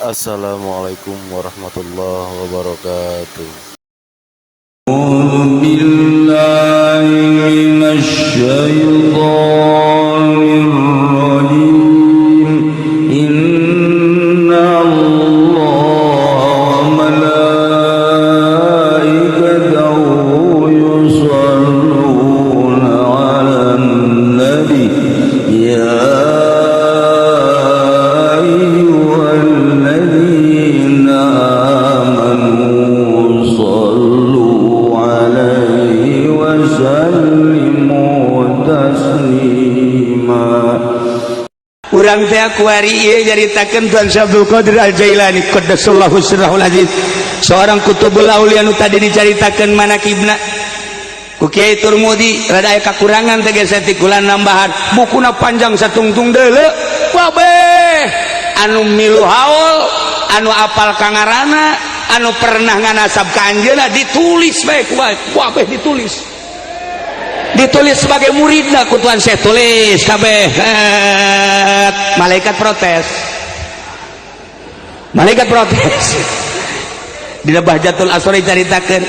Assalamualaikum warahmatullahi wabarakatuh. أعوذ بالله من الشيطان الرجيم إن الله وملائكته يصلون على النبي يا أيها الذين آمنوا صلوا عليه وسلموا تسليما. Urang teh akuari ieu nyaritakeun Tuan Abdul Qadir Al-Jailani qaddasallahu sirrahul aziz, seorang kutubul aulia anu tadi dicaritakeun manakibna ku Kiai Turmudi. Rada aya kakurangan teh geus tikulan nambahan bukuna panjang satungtung deuleu kabeh anu milu haul, anu apal kangarana, anu pernah nganasab ka anjeunna ditulis bae ku kabeh ditulis sebagai muridna ku Tuan Syekh, tulis kabeh. Malaikat protes dina Bahjatul Asri caritakeun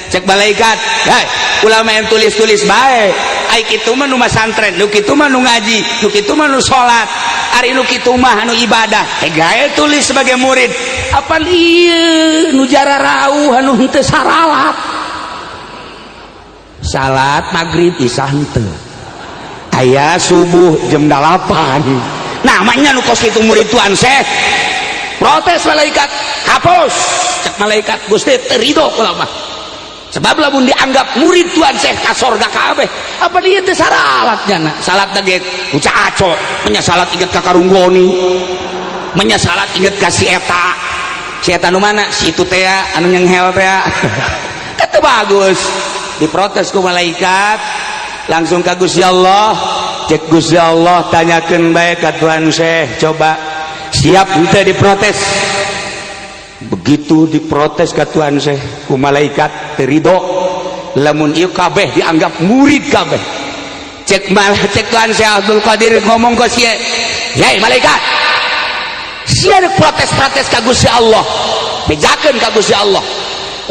cek malaikat, "Hai, ulama yang tulis-tulis bae, ai kitu mah nu masantren, nu kitu mah nu ngaji, nu kitu mah nu salat, ari nu kitu mah anu ibadah, gawe tulis sebagai murid." Apa ieu nu jara rauh anu henteu saralat, salat maghrib isya henteu, aya subuh jam 8 namanya nu kos kitu murid Tuan Syekh. Protes malaikat, hapus. Cek malaikat, Gusti teu ridho kula mah, sebab lamun dianggap murid Tuan Syekh ka sorga kabeh. Apa dia teh saralat jana, salat teh uca aco, nya salat inget ka karunggoni, nya salat inget ka si eta nu mana, si itu teh anu nyenghel teh eta bagus. Diprotes ku malaikat, langsung ka Gusti Allah. Cek Gusti Allah, tanyakeun bae ka Tuan Syekh, coba siap henteu diprotes. Begitu diprotes ka Tuan Syekh ku malaikat teu ridho, lamun ieu kabeh dianggap murid kabeh. Cek Tuan Syekh Abdul Qadir ngomong ka sie, "Hei malaikat, sia rek protes-protes ka Gusti Allah, bejakeun ka Gusti Allah.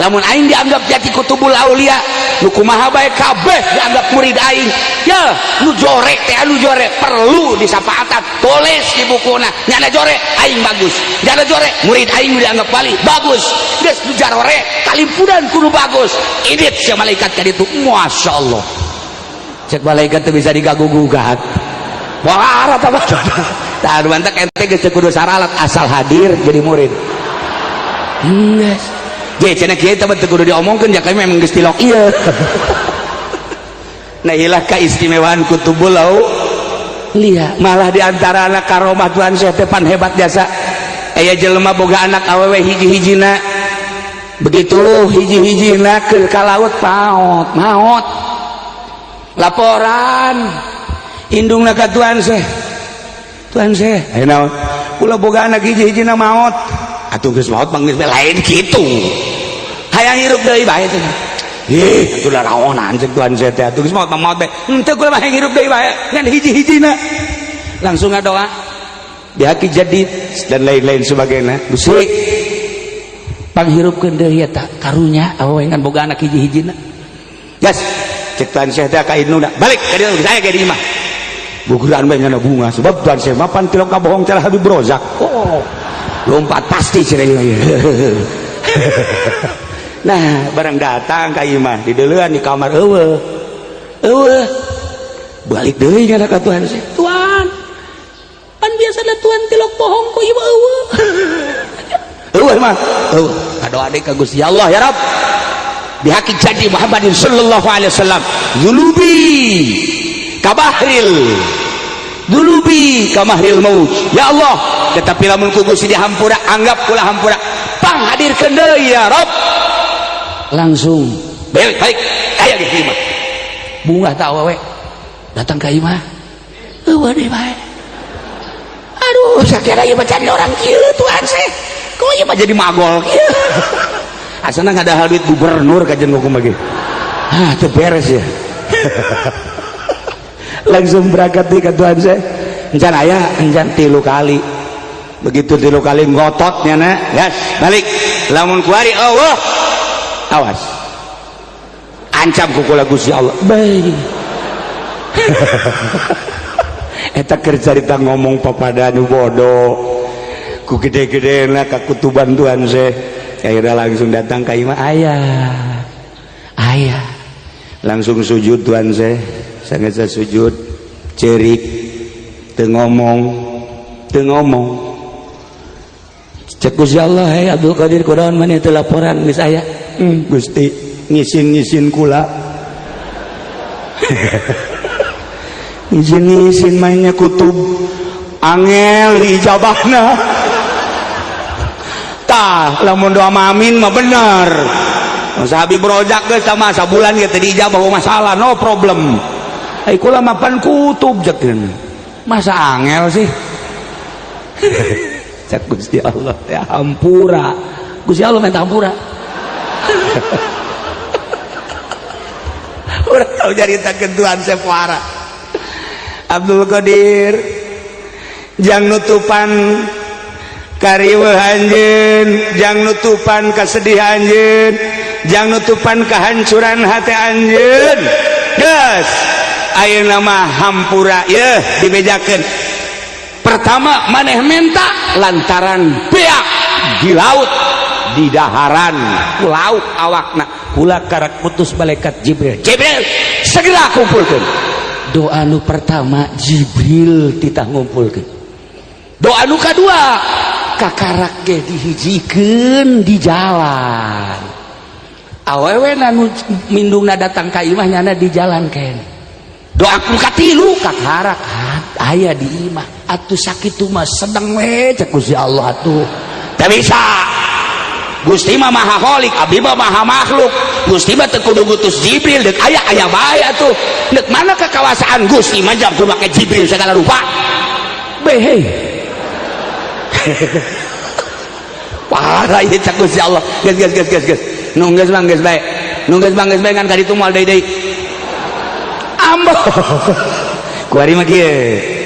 Lamun aing dianggap jati kutubul aulia, nu kumaha bae kabeh dianggap murid aing. Ya, nu jorek teh anu jorek perlu disapaatan, tulis di bukuna. Nyana jorek aing bagus, nyana jorek murid aing dianggap wali bagus. Geus nu jarore kalimpunan kudu bagus." Idit si malaikat ka ditu, masyaallah. Cek malaikat teh bisa digagugugat. Wah, rata banget. Tah mantak ente geus kudu saralat, asal hadir jadi murid. Yes. Ge cenah kieu teh teu kudu diomongkeun, ja kami memang geus tilok ieu. Nah ilah keistimewaan kutubul aulia. Malah diantara anak karomah Tuan Syekh teh pan hebat jasa, aya jelema boga anak awewe hiji-hijina, begitu hiji-hijina keur ka laut maot laporan indungna ka Tuan Syekh, "Tuan Syekh, aya naon? Kula boga anak hiji-hijina maot." Atuh geus maot mah geus lain kitu, hayang hirup deui bae teh. Atuh lah naonan cek Tuan Syekh teh, atuh geus maot teh henteu kula mah hayang hirup deui bae ngan hiji-hijina. Langsung ngadoa dihaki jadid dan lain-lain sebagainya. Gusti panghirupkeun deui eta karunya awewe ngan boga anak hiji-hijina. Gas cek Tuan Syekh teh ka induna, balik ka dieu saya ge di imah. Guguran bae ngana bunga sebab Tuan Syekh mah pan tilok kabohong cara Habib Rozak. Oh, lompat pasti cereng ieu. Nah, barang datang ka imah dideuleuan di kamar eueuh. Balik deui ngana ka Tuan Syekh. "Tuan, pan biasana Tuan tilok bohong ku ieu eueuh." Eueuh mah, eueuh. Kadoa deui ka Gusti Allah, ya Rabb. Bihaqi jadi Muhammadin sallallahu alaihi wasallam, Dulubi kamahril maut. Ya Allah, tetapi lamun ku Gusti dihampura, anggap kula hampura. Pang hadirkeun deui ya Rabb. Langsung baik aya di imah. Bunga teh awewe datang ka imah. Eueuh deui bae. Aduh, sakira ieu mah cari orang kieu Tuan Syekh. Kok ieu mah jadi magol kieu. Asana ngada duit gubernur kajen hukum lagi. Teu beres ya. Langsung berangkat di ke Tuan Syekh. Encan aya encan 3 kali begitu 3 kali ngototnya na gas balik lamun kuari Allah awas ancam kukula Gusti Allah baik eta keur carita ngomong papada nu bodoh ku gede-gede na ka kutuban Tuhan teh akhirnya langsung datang ka imah ayah langsung sujud Tuhan teh sangat sujud cerik teu ngomong cek Gusti Allah hei Abdul Qadir kunaon maneh teu laporan geus aya Gusti ngisin kula ngisin mainnya kutub angel dijabahna tah lamun doa amin mah bener sahabi berojak geus sama sabulan ge teh dijabah masalah no problem ai kula mapan kutub jekeun masa angel sih cek Gusti Allah ya hampura Gusti Allah minta hampura udah tahu jadi tak kentuan sepuara Abdul Qadir jang nutupan kariweuh anjeun jang nutupan kesedihan anjeun jang nutupan kehancuran hati anjeun geus ayeuna mah hampura yeuh dibejakeun pertama maneh menta lantaran beak di laut di daharan ku laut awakna kula karak putus malaikat Jibril segera kumpulkeun doa nu pertama Jibril titah ngumpulkeun doa nu kadua kakarak ge dihijikeun di jalan awewe nu mindungna datang ka imah nyana di jalan kene doa nu katilu kakarak aya di imah atuh sakitu mah sedeng we cek Gusti Allah atuh teu bisa Gusti mah maha kholik abdi mah maha makhluk Gusti mah teu kudu ngutus Jibril deuk aya bae atuh deuk mana kekawasaan Gusti mah jam kudu make Jibril segala rupa behe parah ieu cek Gusti Allah geus nu geus bang geus bae nu geus bang ngan ka ditu moal deui ambo kuari mah kieu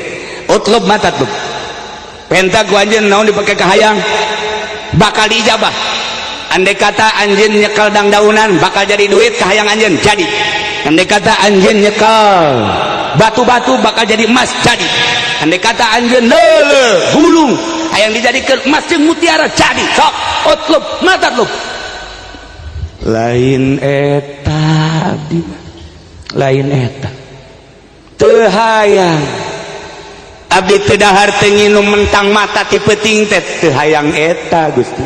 utlub matatub penta ku anjeun naon dipake ka hayang bakal diijabah andai kata anjeun nyekel dangdaunan bakal jadi duit ka hayang anjeun jadi andai kata anjeun nyekel batu-batu bakal jadi emas jadi andai kata anjeun leuleuh gulung hayang dijadikeun emas jeung mutiara jadi sok utlub matatub lain eta abdi lain eta teu hayang abdi teu dahar teu nginum mentang mata ti peuting teh teu hayang eta Gusti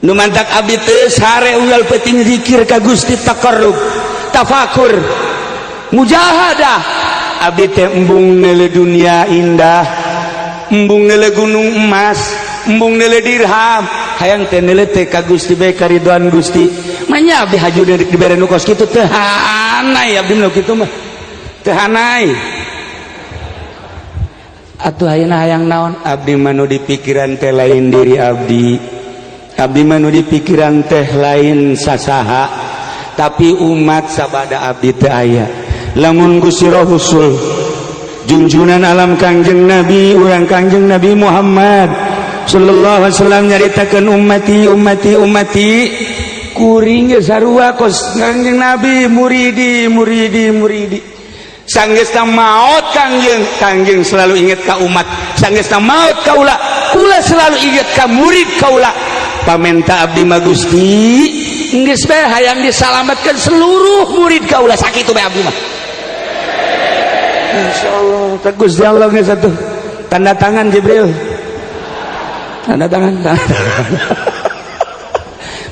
nu mantak abdi teu sare unggal peuting zikir ka Gusti taqarrub tafakur mujahadah abdi teh embung neule dunia indah embung neule gunung emas embung neule dirham hayang teh neule teh ka Gusti bae karidhoan Gusti manya abdi haju dibere nu kos kitu teu hanai abdi nu kitu mah teu hanai atuh ayeuna hayang naon abdi manu di pikiran teh lain diri abdi manu di pikiran teh lain sasaha tapi umat sabada abdi teu aya lamun Gusti Rasul junjunan alam Kangjeng Nabi urang Kangjeng Nabi Muhammad sallallahu alaihi wasallam nyaritakeun ummati kuring ge sarua kos Kangjeng Nabi muridi sanggesta maut kangjeng selalu ingat ka umat sanggesta maut kaula selalu ingat ka murid kaula pamenta abdi mah Gusti geus bae hayang disalamatkeun seluruh murid kaula sakitu bae abdi mah insyaallah teh Gusti Allah geus atuh tanda tangan Jibril tanda tangan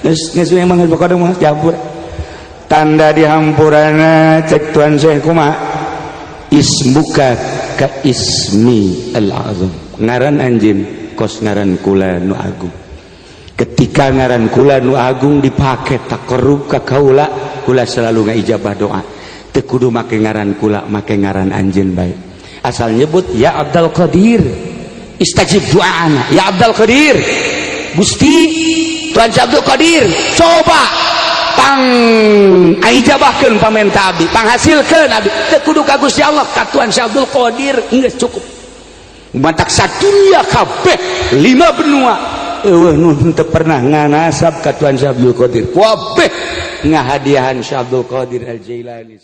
geus memang geus bakal mah jampur tanda di hampurana cek Tuan Syekh kumaha ismuka ka ismi al-azam ngaran anjeun kos ngaran kula nu agung ketika ngaran kula nu agung dipake taqarrub ka kaula kula selalu ngaijabah doa teu kudu make ngaran kula make ngaran anjeun bae asal nyebut ya Abdul Qadir istajib doana ya Abdul Qadir Gusti Tuan Abdul Qadir coba pang aijabahkeun pamenta abdi panghasilkeun abdi teu kudu ka Gusti Allah ka Tuan Abdul Qadir geus cukup mantak sadunya kabeh 5 benua nun teu pernah nganasab ka Tuan Syekh Abdul Qadir kabeh ngahadiahan Syekh Abdul Qadir Al Jailani